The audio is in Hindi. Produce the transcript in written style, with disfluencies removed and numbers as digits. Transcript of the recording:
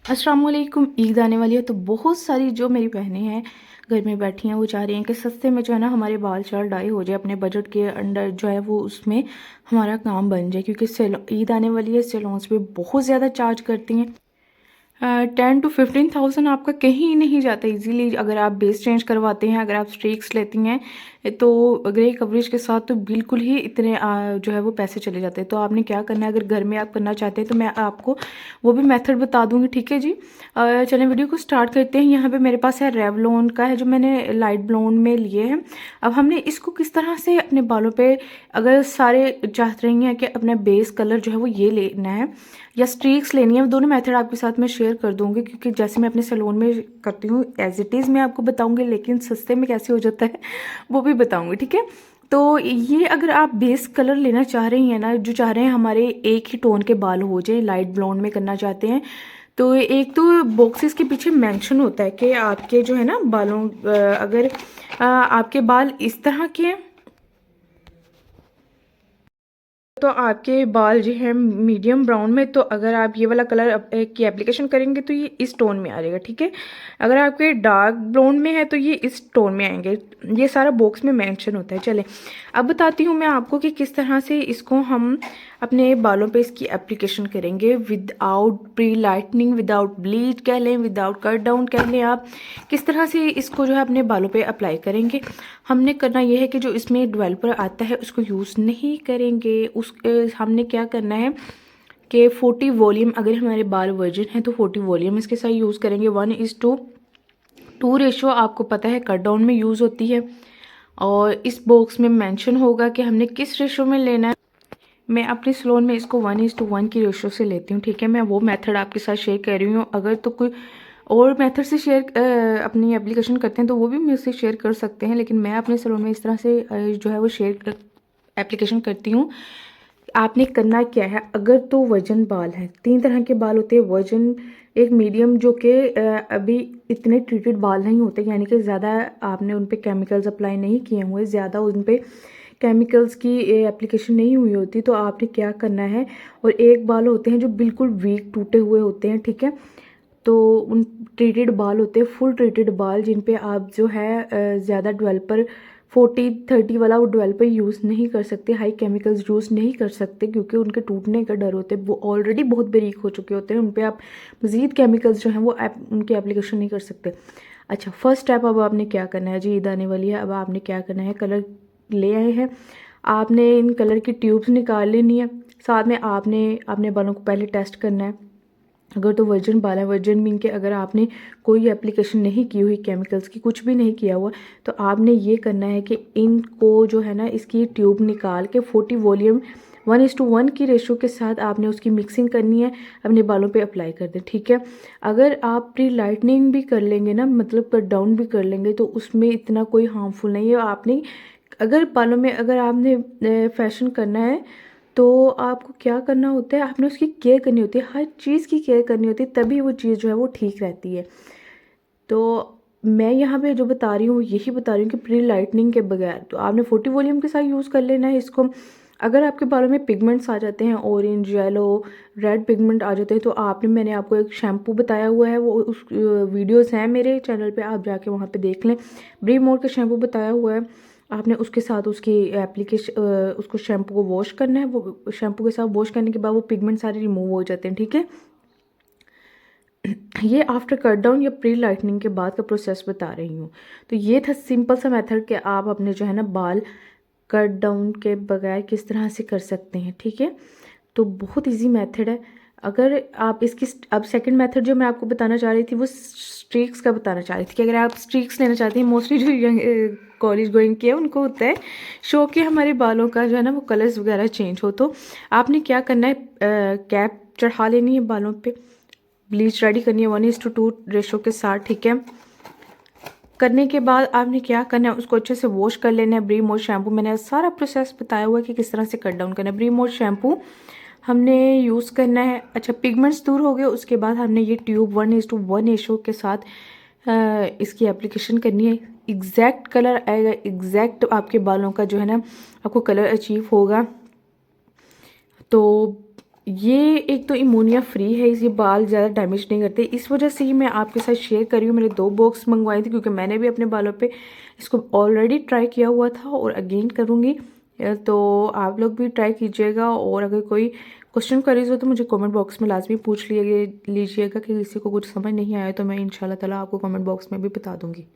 अस्सलाम वालेकुम। ईद आने वाली है तो बहुत सारी जो मेरी बहनें हैं घर में बैठी हैं वो चाह रही हैं कि सस्ते में जो है ना हमारे बाल शाल डाई हो जाए, अपने बजट के अंडर जो है वो उसमें हमारा काम बन जाए। क्योंकि ईद आने वाली है, सैलून्स पे बहुत ज़्यादा चार्ज करती हैं। 10 to 15,000 आपका कहीं नहीं जाता इजीली अगर आप बेस चेंज करवाते हैं, अगर आप स्ट्रीक्स लेती हैं तो ग्रे कवरेज के साथ तो बिल्कुल ही इतने जो है वो पैसे चले जाते हैं। तो आपने क्या करना है, अगर घर में आप करना चाहते हैं तो मैं आपको वो भी मेथड बता दूंगी, ठीक है जी। चलें वीडियो को स्टार्ट करते हैं। यहाँ पे मेरे पास है रेवलॉन का है जो मैंने लाइट ब्लोन में लिए हैं। अब हमने इसको किस तरह से अपने बालों पे, अगर सारे चाह रही हैं कि अपना बेस कलर जो है वो ये लेना है या स्ट्रीक्स लेनी है, दोनों मेथड आपके साथ मैं शेयर कर दूंगी। क्योंकि जैसे मैं अपने सैलून में करती हूँ एज इट इज़ मैं आपको बताऊंगी, लेकिन सस्ते में कैसे हो जाता है वो भी बताऊंगी, ठीक है। तो ये अगर आप बेस कलर लेना चाह रही हैं ना, जो चाह रहे हैं हमारे एक ही टोन के बाल हो जाए, लाइट ब्लॉन्ड में करना चाहते हैं, तो एक तो बॉक्सेस के पीछे मेंशन होता है कि आपके जो है ना बालों अगर आपके बाल इस तरह के हैं तो आपके बाल जो है मीडियम ब्राउन में, तो अगर आप ये वाला कलर की एप्लीकेशन करेंगे तो ये इस टोन में आ जाएगा, ठीक है। अगर आपके डार्क ब्राउन में है तो ये इस टोन में आएंगे। ये सारा बॉक्स में मेंशन होता है। चले अब बताती हूँ मैं आपको कि किस तरह से इसको हम अपने बालों पे इसकी एप्लीकेशन करेंगे without pre lightning, without bleach कह लें, विदाउट कट डाउन कह लें। आप किस तरह से इसको जो है अपने बालों पे अप्लाई करेंगे। हमने करना यह है कि जो इसमें डेवलपर आता है उसको यूज़ नहीं करेंगे। हमने क्या करना है कि 40 वॉल्यूम, अगर हमारे बाल वर्जिन हैं तो 40 वॉल्यूम इसके साथ यूज़ करेंगे। 1:2 रेशो आपको पता है कट डाउन में यूज़ होती है, और इस बॉक्स में मेंशन होगा कि हमने किस रेशो में लेना है। मैं अपने सैलून में इसको 1:1 की रेशो से लेती हूँ, ठीक है। मैं वो मेथड आपके साथ शेयर कर रही हूँ। अगर तो कोई और मेथड से शेयर अपनी एप्लीकेशन करते हैं तो वो भी मुझसे शेयर कर सकते हैं, लेकिन मैं अपने सैलून में इस तरह से जो है वो शेयर एप्लीकेशन करती हूँ। आपने करना क्या है, अगर तो वजन बाल है, 3 तरह के बाल होते हैं। वजन, एक मीडियम जो कि अभी इतने ट्रीटेड बाल नहीं होते, यानी कि ज़्यादा आपने उन पे केमिकल्स अप्लाई नहीं किए हुए, ज़्यादा उन पे केमिकल्स की एप्लीकेशन नहीं हुई होती, तो आपने क्या करना है। और एक बाल होते हैं जो बिल्कुल वीक टूटे हुए होते हैं, ठीक है। तो उन ट्रीटेड बाल होते हैं, फुल ट्रीटेड बाल, जिन पे आप जो है ज़्यादा डेवलपर 40-30 वाला वो डेवलपर यूज़ नहीं कर सकते, हाई केमिकल्स यूज़ नहीं कर सकते, क्योंकि उनके टूटने का डर होता है। वो ऑलरेडी बहुत बारीक हो चुके होते हैं, उन पे आप मज़ीद केमिकल्स जो हैं वो उनकी एप्लीकेशन नहीं कर सकते। अच्छा, फर्स्ट स्टेप अब आपने क्या करना है जी, ईद आने वाली है। अब आपने क्या करना है, कलर ले आए हैं, आपने इन कलर की ट्यूब्स निकाल लेनी है। साथ में आपने अपने बालों को पहले टेस्ट करना है। अगर तो वर्जिन बाल है, वर्जिन मीन के अगर आपने कोई एप्लीकेशन नहीं की हुई, केमिकल्स की कुछ भी नहीं किया हुआ, तो आपने ये करना है कि इनको जो है ना इसकी ट्यूब निकाल के 40 वॉल्यूम 1:1 की रेशो के साथ आपने उसकी मिक्सिंग करनी है, अपने बालों पे अप्लाई कर दें, ठीक है। अगर आप प्री लाइटनिंग भी कर लेंगे ना, मतलब कट डाउन भी कर लेंगे, तो उसमें इतना कोई हार्मफुल नहीं है। आपने अगर बालों में अगर आपने फैशन करना है तो आपको क्या करना होता है, आपने उसकी केयर करनी होती है, हर चीज़ की केयर करनी होती है, तभी वो चीज़ जो है वो ठीक रहती है। तो मैं यहाँ पे जो बता रही हूँ यही बता रही हूँ कि प्री लाइटनिंग के बगैर तो आपने 40 वॉल्यूम के साथ यूज़ कर लेना है इसको। अगर आपके बालों में पिगमेंट्स आ जाते हैं, ऑरेंज, येलो, रेड पिगमेंट आ जाते हैं, तो आपने मैंने आपको एक शैम्पू बताया हुआ है, वो उस वीडियोस हैं मेरे चैनल पे, आप जाके वहाँ पे देख लें। ब्री मोर का शैम्पू बताया हुआ है, आपने उसके साथ उसकी एप्लीकेशन उसको शैम्पू को वॉश करना है। वो शैम्पू के साथ वॉश करने के बाद वो पिगमेंट सारे रिमूव हो जाते हैं, ठीक है। ये आफ्टर कट डाउन या प्री लाइटनिंग के बाद का प्रोसेस बता रही हूँ। तो ये था सिंपल सा मेथड कि आप अपने जो है ना बाल कट डाउन के बगैर किस तरह से कर सकते हैं, ठीक है। तो बहुत इजी मेथड है। अगर आप इसकी अब सेकंड मेथड जो मैं आपको बताना चाह रही थी वो स्ट्रीक्स का बताना चाह रही थी कि अगर आप स्ट्रीक्स लेना चाहती हैं, मोस्टली जो यंग कॉलेज गोइंग किया उनको होता है शौक कि हमारे बालों का जो है ना वो कलर्स वगैरह चेंज हो। तो आपने क्या करना है, कैप चढ़ा लेनी है बालों पे, ब्लीच रेडी करनी है 1:2 रेशो के साथ, ठीक है। करने के बाद आपने क्या करना है, उसको अच्छे से वॉश कर लेना है। ब्री मोर शैम्पू, मैंने सारा प्रोसेस बताया हुआ है कि किस तरह से कट डाउन करना है। ब्री मोर शैम्पू हमने यूज़ करना है। अच्छा, पिगमेंट्स दूर हो गए, उसके बाद हमने ये ट्यूब 1:1 रेशो के साथ इसकी एप्लीकेशन करनी है। एग्जैक्ट कलर आएगा, एग्जैक्ट आपके बालों का जो है ना आपको कलर अचीव होगा। तो ये एक तो इमोनिया फ्री है, ये बाल ज़्यादा डैमेज नहीं करते, इस वजह से ही मैं आपके साथ शेयर कर रही हूँ। मैंने 2 बॉक्स मंगवाए थे क्योंकि मैंने भी अपने बालों पे इसको ऑलरेडी ट्राई किया हुआ था और अगेन करूँगी। तो आप लोग भी ट्राई कीजिएगा, और अगर कोई क्वेश्चन क्वेरीज हो तो मुझे कमेंट बॉक्स में लाजमी पूछ लीजिएगा कि किसी को कुछ समझ नहीं आया तो मैं इंशाल्लाह ताला आपको कमेंट बॉक्स में भी बता दूँगी।